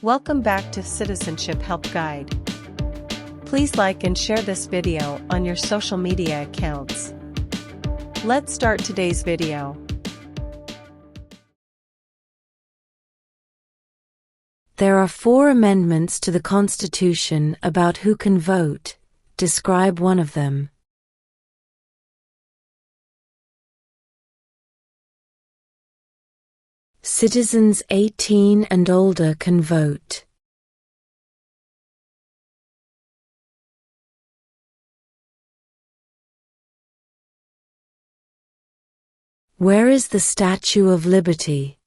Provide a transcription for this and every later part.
Welcome back to Citizenship Help Guide. Please like and share this video on your social media accounts. Let's start today's video. There are 4 amendments to the Constitution about who can vote. Describe one of them. Citizens 18 and older can vote. Where is the Statue of Liberty?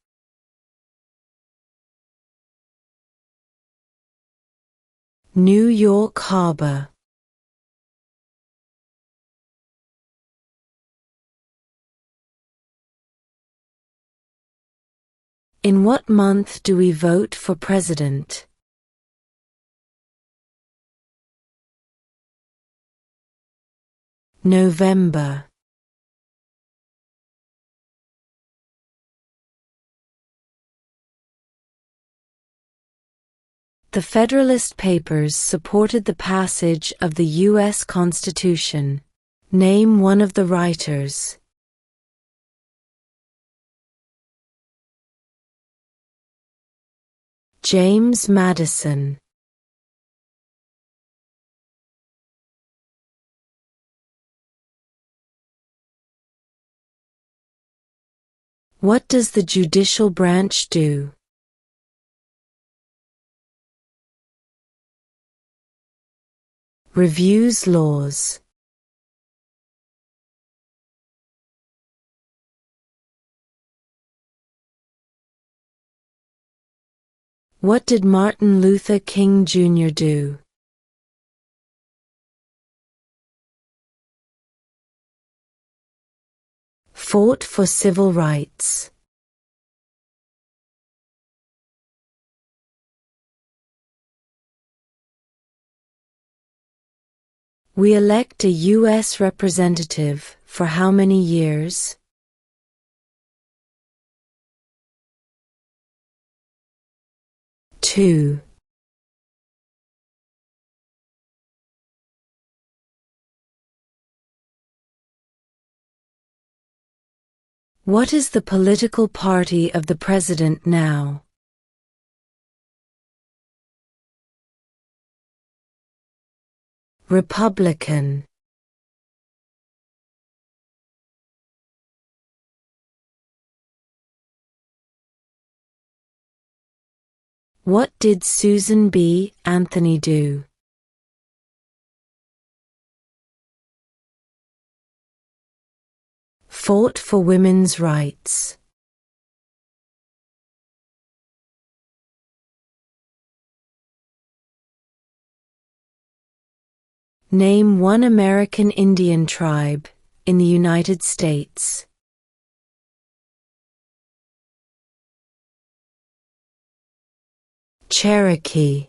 New York Harbor. In what month do we vote for president? November. The Federalist Papers supported the passage of the U.S. Constitution. Name one of the writers. James Madison. What does the judicial branch do? Reviews laws. What did Martin Luther King Jr. do? Fought for civil rights. We elect a U.S. representative for how many years? Two. What is the political party of the president now? Republican. What did Susan B. Anthony do? Fought for women's rights. Name one American Indian tribe in the United States. Cherokee.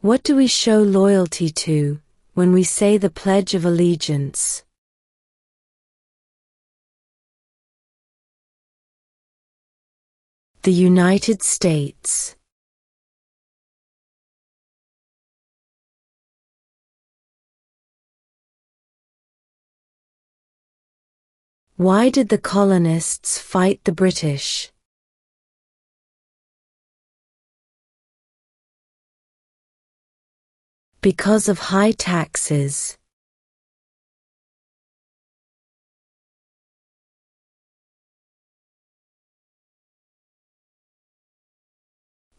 What do we show loyalty to when we say the Pledge of Allegiance? The United States. Why did the colonists fight the British? Because of high taxes.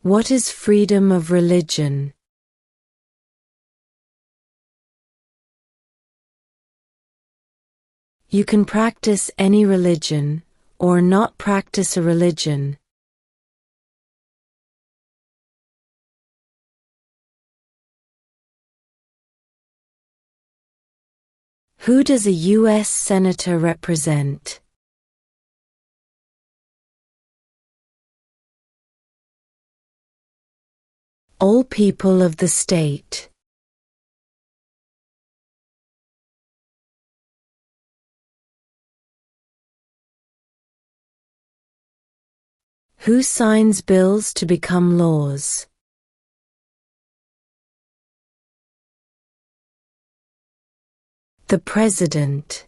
What is freedom of religion? You can practice any religion, or not practice a religion. Who does a U.S. Senator represent? All people of the state. Who signs bills to become laws? The President.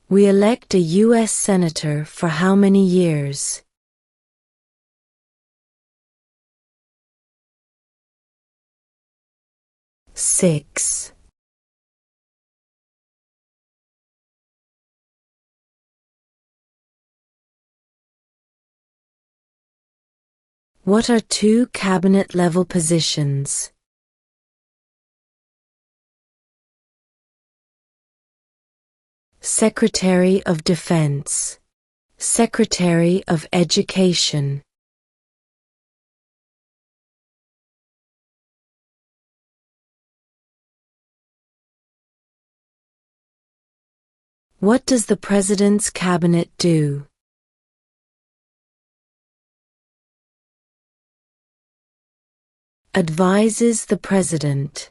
We elect a U.S. Senator for how many years? 6. What are two cabinet-level positions? Secretary of Defense, Secretary of Education. What does the President's Cabinet do? Advises the President.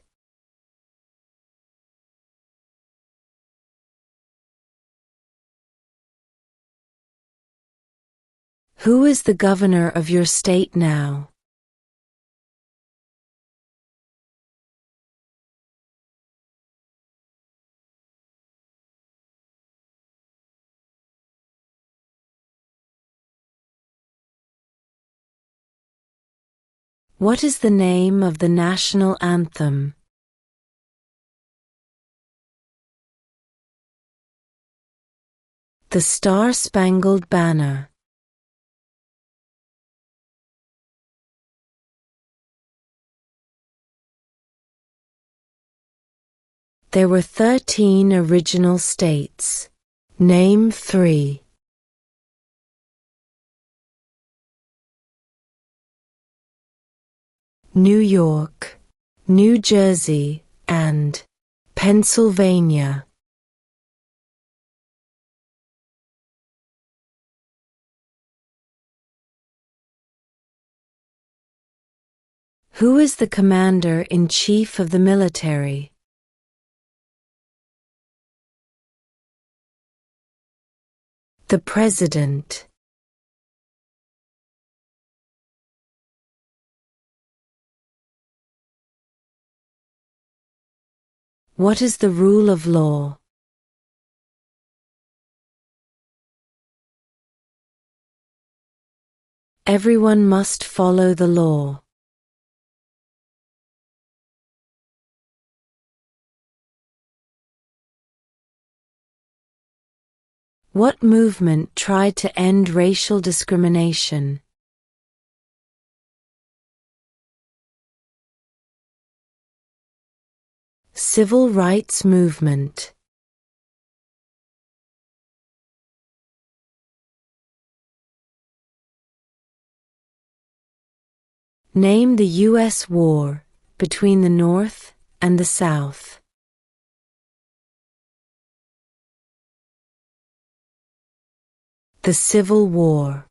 Who is the governor of your state now? What is the name of the national anthem? The Star-Spangled Banner. There were 13 original states. Name 3. New York, New Jersey, and Pennsylvania. Who is the Commander-in-Chief of the military? The President. What is the rule of law? Everyone must follow the law. What movement tried to end racial discrimination? Civil rights movement. Name the U.S. war between the North and the South. The Civil War.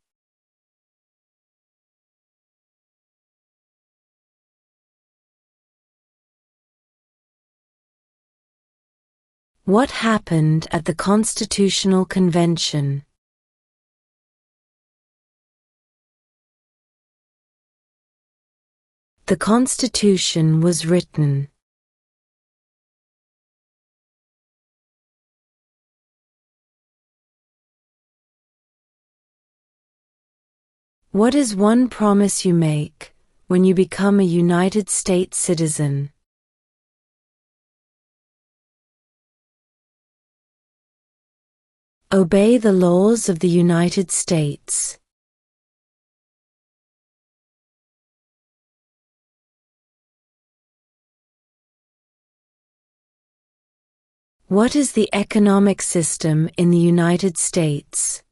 What happened at the Constitutional Convention? The Constitution was written. What is one promise you make when you become a United States citizen? Obey the laws of the United States. What is the economic system in the United States?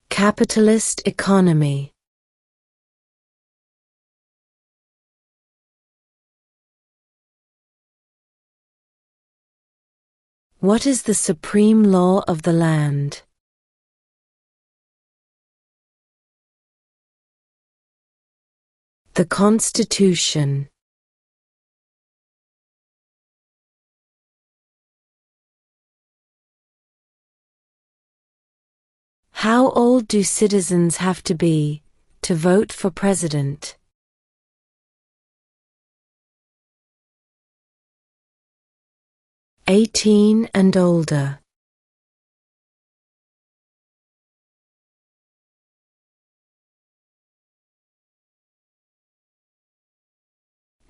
Capitalist economy. What is the supreme law of the land? The Constitution. How old do citizens have to be to vote for president? 18 and older.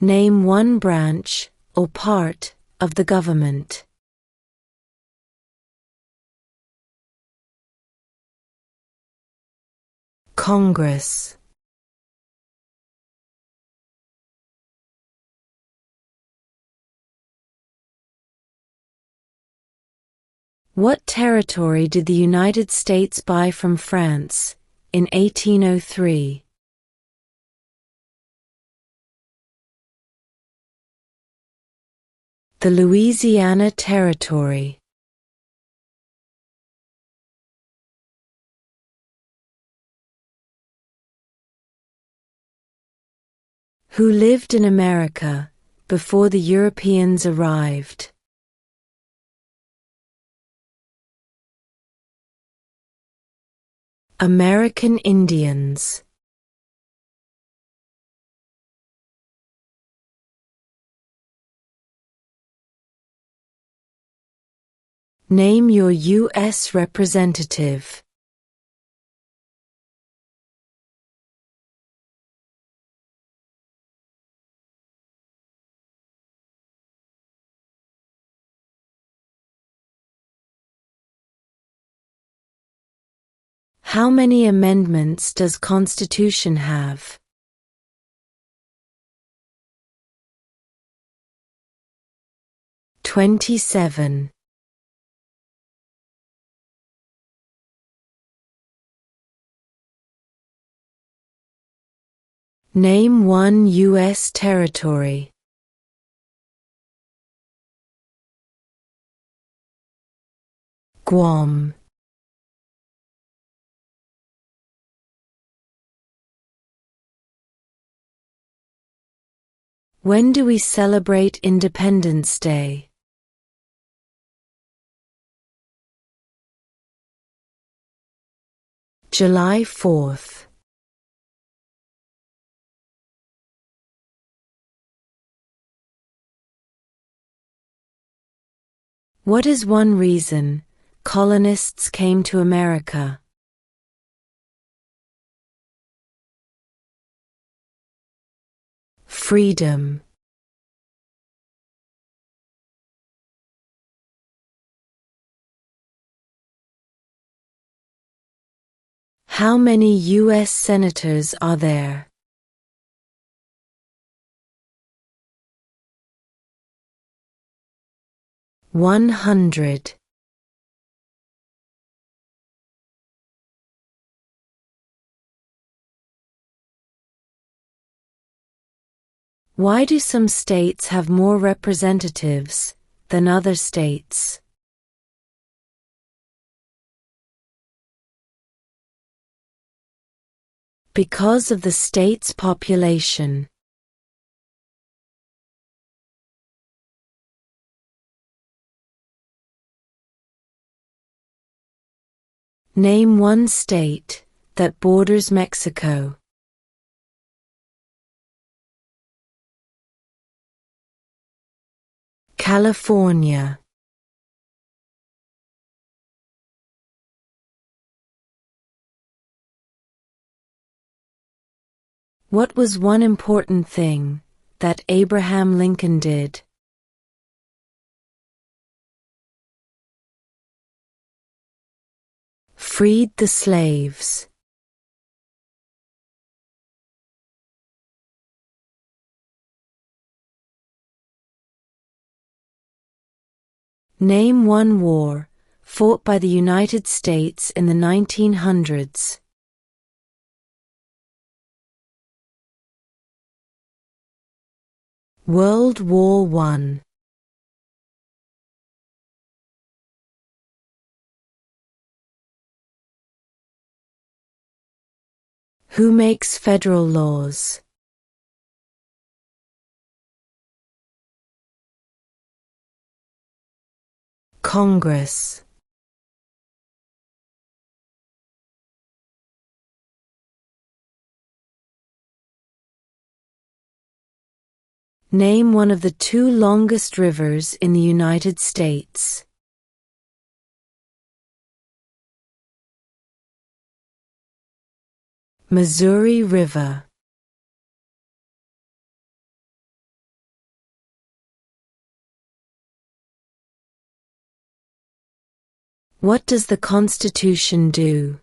Name one branch or part of the government. Congress. What territory did the United States buy from France in 1803? The Louisiana Territory. Who lived in America before the Europeans arrived? American Indians. Name your U.S. representative. How many amendments does Constitution have? 27. Name one U.S. territory. Guam. When do we celebrate Independence Day? July 4th. What is one reason colonists came to America? Freedom. How many U.S. senators are there? 100. Why do some states have more representatives than other states? Because of the state's population. Name one state that borders Mexico. California. What was one important thing that Abraham Lincoln did? Freed the slaves. Name one war fought by the United States in the 1900s. World War I. Who makes federal laws? Congress. Name one of the two longest rivers in the United States. Missouri River. What does the Constitution do?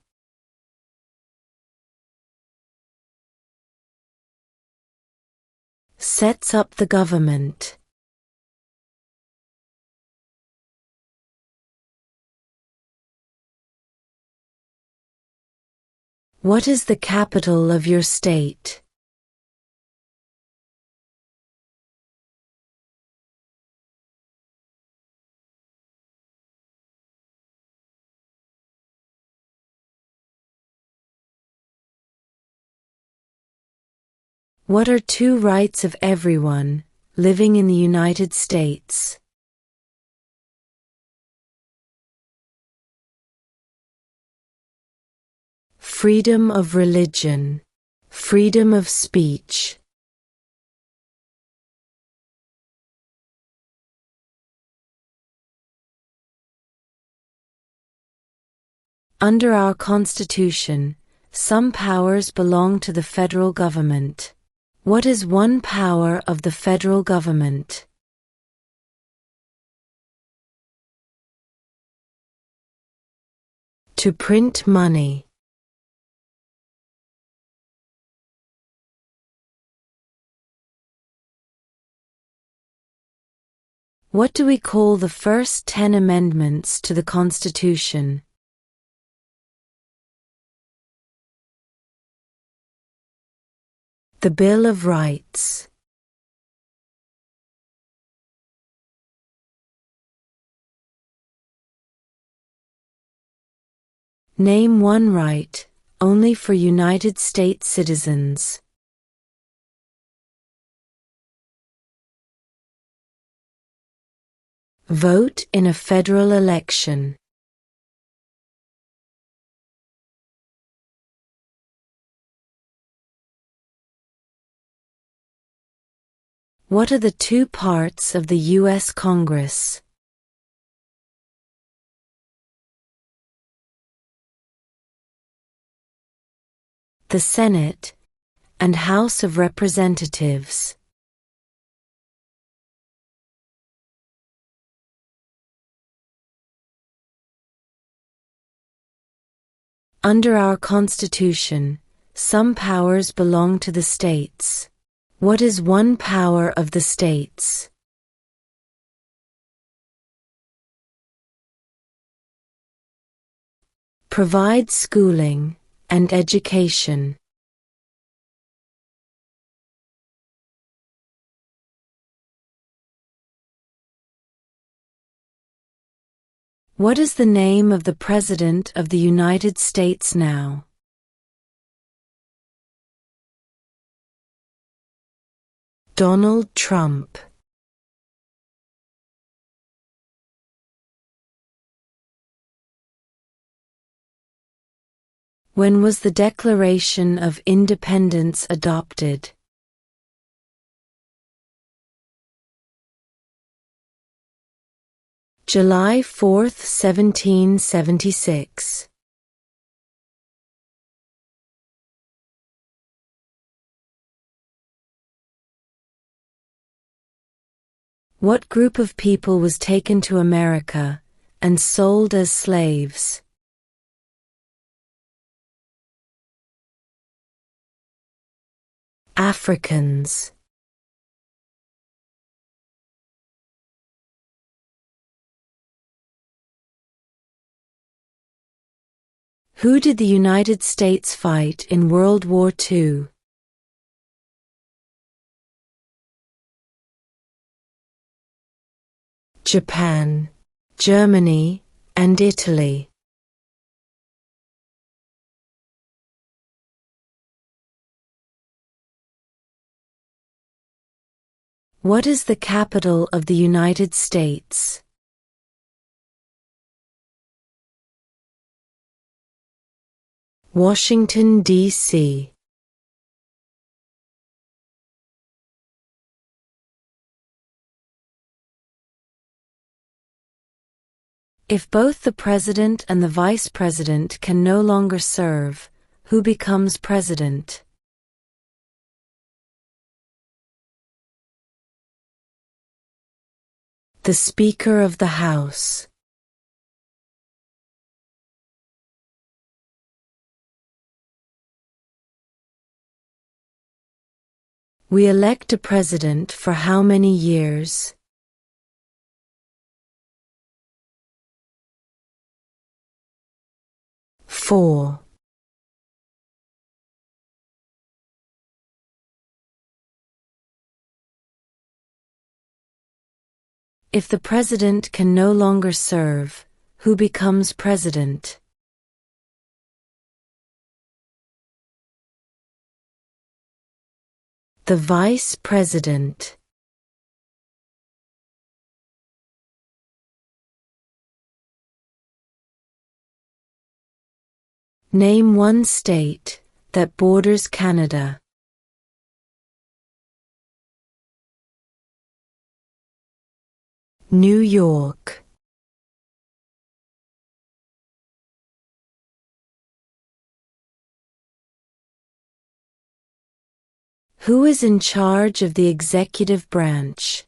Sets up the government. What is the capital of your state? What are two rights of everyone living in the United States? Freedom of religion, freedom of speech. Under our Constitution, some powers belong to the federal government. What is one power of the federal government? To print money. What do we call the first 10 amendments to the Constitution? The Bill of Rights. Name one right, only for United States citizens. Vote in a federal election. What are the two parts of the U.S. Congress? The Senate and House of Representatives. Under our Constitution, some powers belong to the states. What is one power of the states? Provide schooling and education. What is the name of the President of the United States now? Donald Trump. When was the Declaration of Independence adopted? July 4, 1776. What group of people was taken to America and sold as slaves? Africans. Who did the United States fight in World War II? Japan, Germany, and Italy. What is the capital of the United States? Washington, D.C. If both the President and the Vice President can no longer serve, who becomes President? The Speaker of the House. We elect a president for how many years? Four. If the president can no longer serve, who becomes president? The vice president. Name one state that borders Canada. New York. Who is in charge of the executive branch?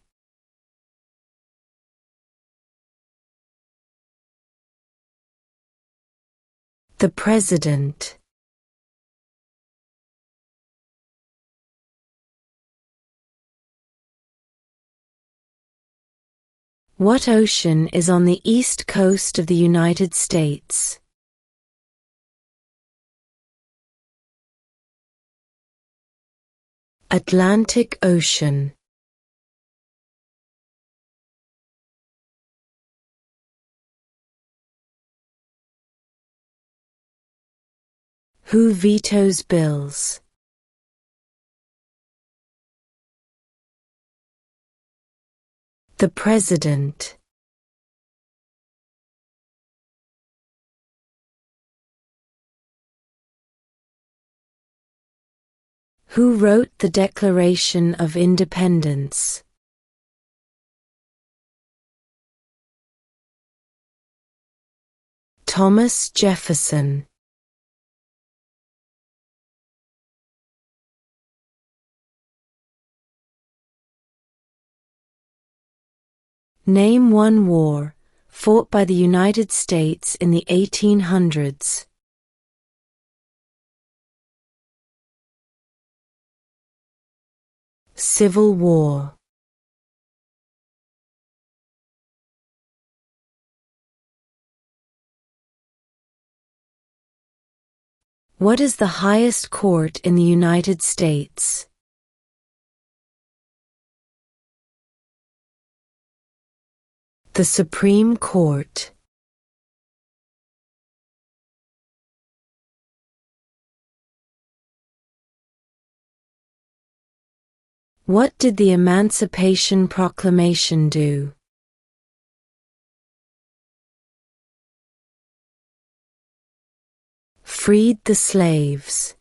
The President. What ocean is on the east coast of the United States? Atlantic Ocean. Who vetoes bills? The President. Who wrote the Declaration of Independence? Thomas Jefferson. Name one war fought by the United States in the 1800s. Civil War. What is the highest court in the United States? The Supreme Court. What did the Emancipation Proclamation do? Freed the slaves.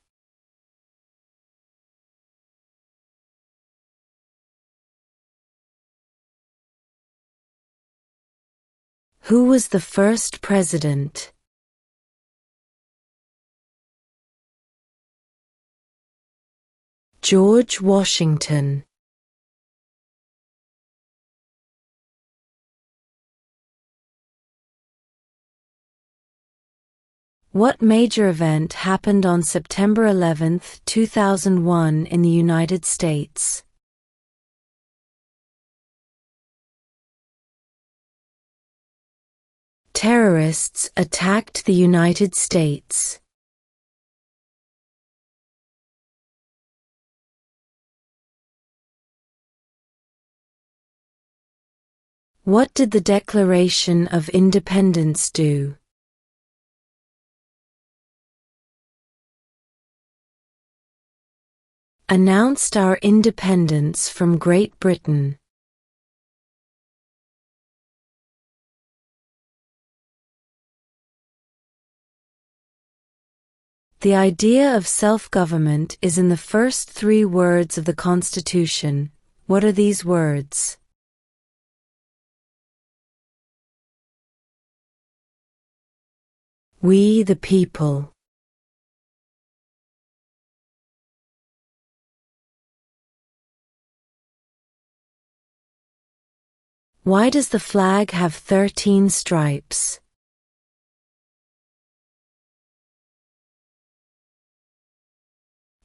Who was the first president? George Washington. What major event happened on September 11, 2001 in the United States? Terrorists attacked the United States. What did the Declaration of Independence do? Announced our independence from Great Britain. The idea of self-government is in the first 3 words of the Constitution. What are these words? We the people. Why does the flag have 13 stripes?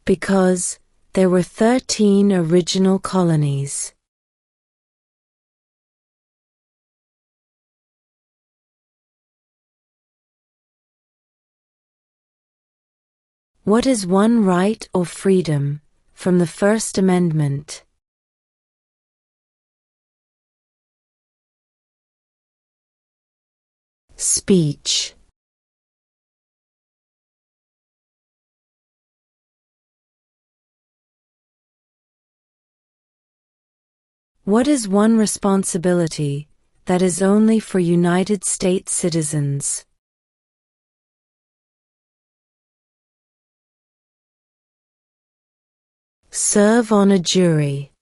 Because there were 13 original colonies. What is one right or freedom from the First Amendment? Speech. What is one responsibility that is only for United States citizens? Serve on a jury.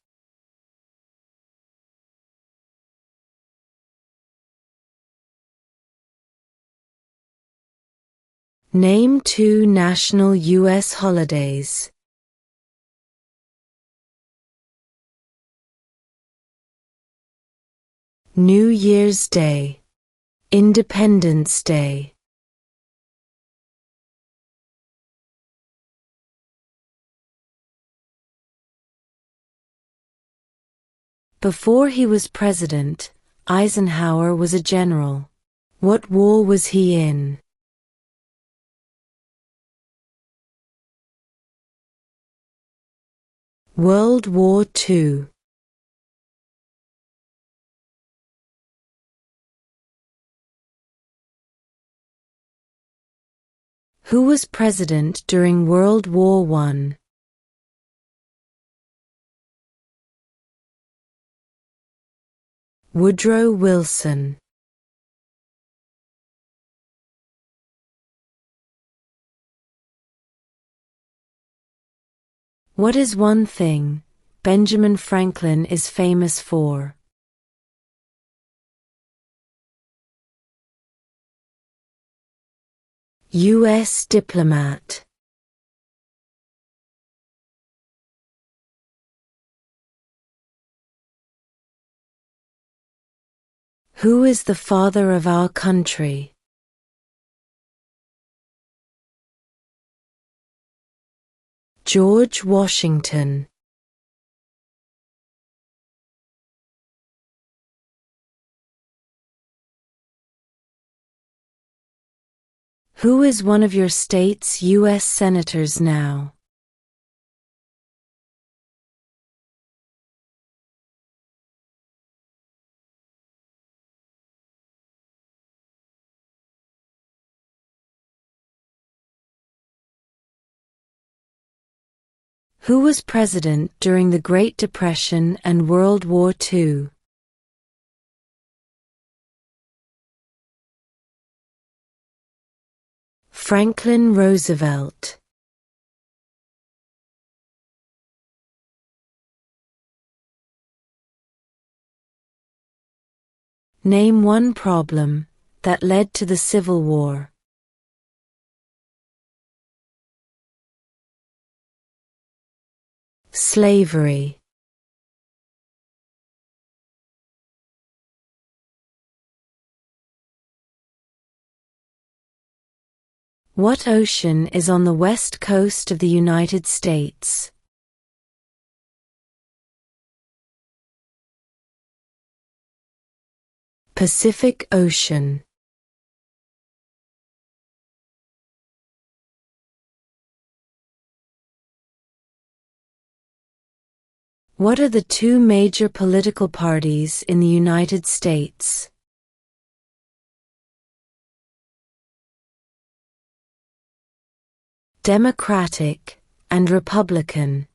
Name 2 national U.S. holidays. New Year's Day, Independence Day. Before he was president, Eisenhower was a general. What war was he in? World War II. Who was president during World War I? Woodrow Wilson. What is one thing Benjamin Franklin is famous for? U.S. diplomat. Who is the father of our country? George Washington. Who is one of your state's U.S. senators now? Who was president during the Great Depression and World War II? Franklin Roosevelt. Name one problem that led to the Civil War. Slavery. What ocean is on the west coast of the United States? Pacific Ocean. What are the 2 major political parties in the United States? Democratic and Republican.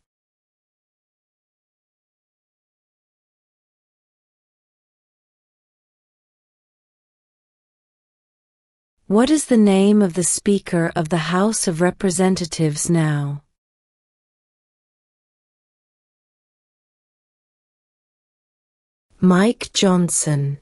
What is the name of the Speaker of the House of Representatives now? Mike Johnson.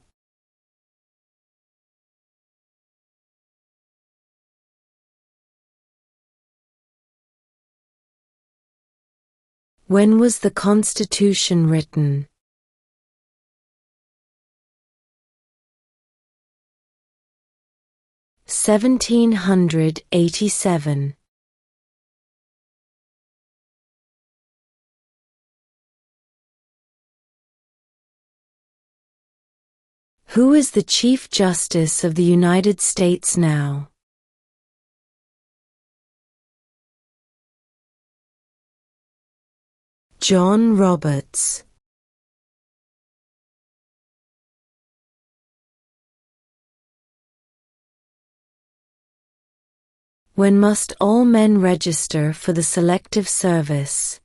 When was the Constitution written? 1787. Who is the Chief Justice of the United States now? John Roberts. When must all men register for the Selective Service?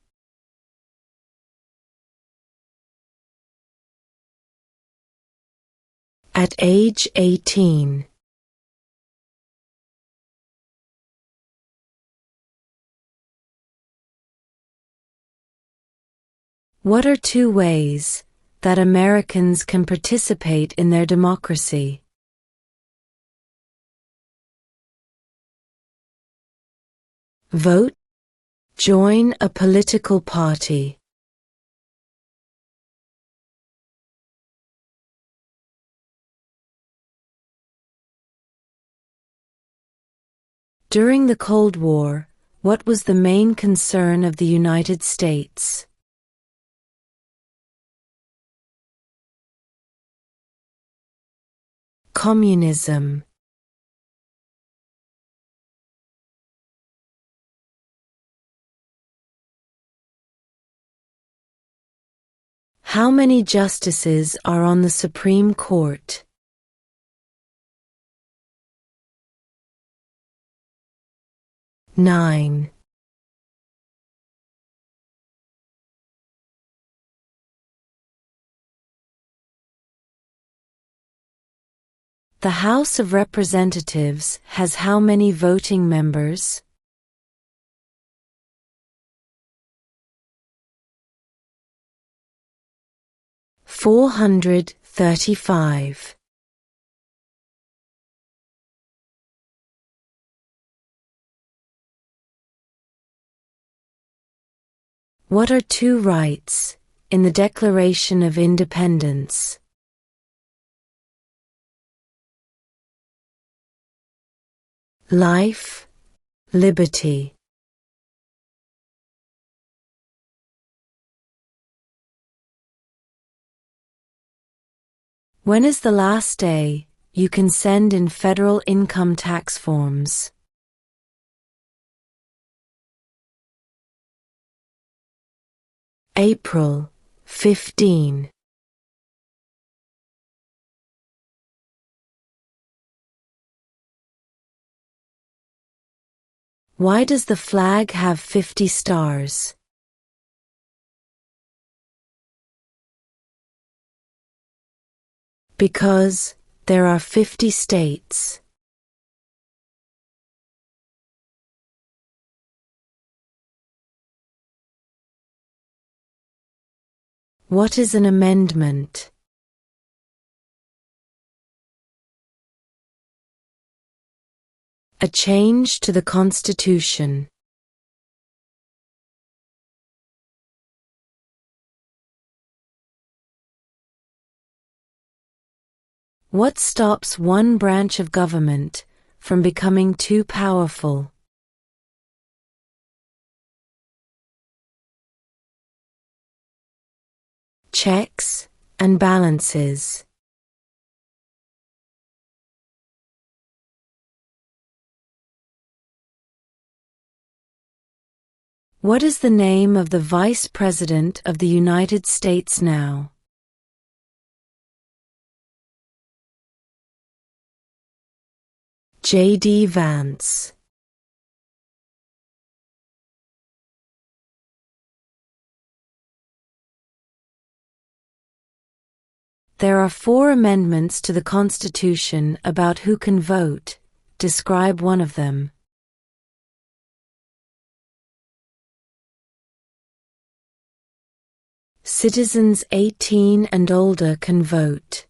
At age 18. What are two ways that Americans can participate in their democracy? Vote. Join a political party. During the Cold War, what was the main concern of the United States? Communism. How many justices are on the Supreme Court? 9. The House of Representatives has how many voting members? 435. What are two rights in the Declaration of Independence? Life, liberty. When is the last day you can send in federal income tax forms? April 15. Why does the flag have 50 stars? Because there are 50 states. What is an amendment? A change to the Constitution. What stops one branch of government from becoming too powerful? Checks and balances. What is the name of the Vice President of the United States now? J.D. Vance. There are 4 amendments to the Constitution about who can vote Describe one of them. Citizens 18 and older can vote.